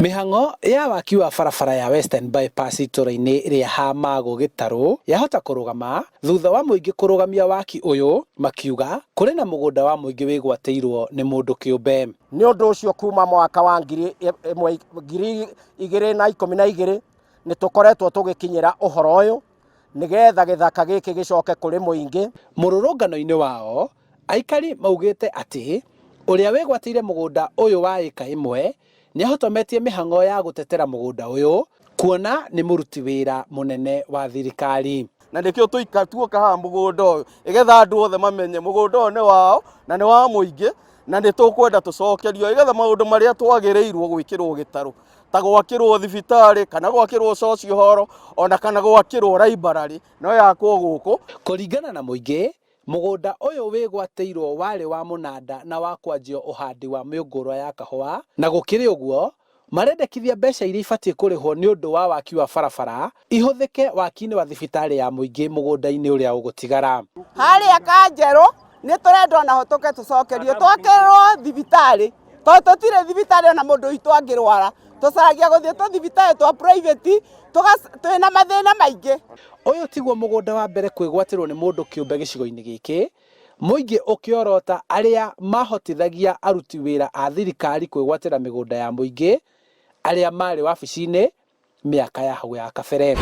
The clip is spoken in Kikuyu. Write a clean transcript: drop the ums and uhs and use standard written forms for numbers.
Mĩhang'o ya waki wa barabara ya Western Bypass itũra-inĩ rĩa Hamago Gĩtarũ yahota kũrũgama thutha wa mũingĩ kũrũgamia waki ũyũ, makiuga kũrĩ na mũgũnda wa mũingĩ wĩgwatĩirwo nĩ mũndũ kĩũmbe. Nĩ ũndũ ũcio kuma mwaka wa 2012 nĩ tũkoretwo tũgĩkinyĩra ũhoro ũyũ nĩgetha gĩthaka gĩkĩ gĩcoke kũrĩ mũingĩ. Mũrũrũngano-inĩ wao aikari maugĩte atĩ ũrĩa wĩgwatĩire mũgũnda ũyũ wa ĩka ĩmwe nĩahotometie mĩhang'o ya gũtetera mũgũnda ũyũ kuona nĩ mũruti wĩra mũnene wa thirikari. Na nĩkĩo tuoka haha mũgũnda ũyũ ĩgetha andũ othe mamenye mũgũnda ũyũ nĩ wao na nĩ wa mũingĩ, na nĩ tũkwenda tũcokerio ĩgetha maũndũ marĩa twagĩrĩirwo gwĩkĩrwo gĩtarũ ta gwakĩrwo thibitarĩ kana gwakĩrwo social hall ona kana gwakĩrwo library no yakwo gũkũ. Kũringana na mũingĩ, mũgũnda ũyũ wĩgwatĩirwo warĩ wa mũnanda na wa kwanjio ũhandi wa mĩũngũrwa ya kahũa, na gũkĩrĩ ũguo marendekithia mbeca iria ibatiĩ kũrĩhwo nĩ ũndũ wa waki wa barabara ihũthĩke waki-inĩ wa thibitarĩ ya mũingĩ mũgũnda-inĩ ũrĩa ũgũtigara. Harĩa Kanjerũ nĩ tũrenda ona ho tũke tũcokerio twakĩrwo thibitarĩ, tondũ tũtirĩ thibitarĩ ona mũndũ witũ angĩrwara, tũcaragia gũthiĩ tũthibitarĩ twa private twĩna mathĩna maingĩ. Ũyũ tiguo mũgũnda wa mbere kwĩgwatĩrwo nĩ mũndũ kĩũmbe gĩcigo-inĩ gĩkĩ, mũingĩ ũkĩorota arĩa mahotithagia aruti wĩra a thirikari kwĩgwatĩra mĩgũnda ya mũingĩ arĩa marĩ wabici-inĩ mĩaka ya hau ya kabere.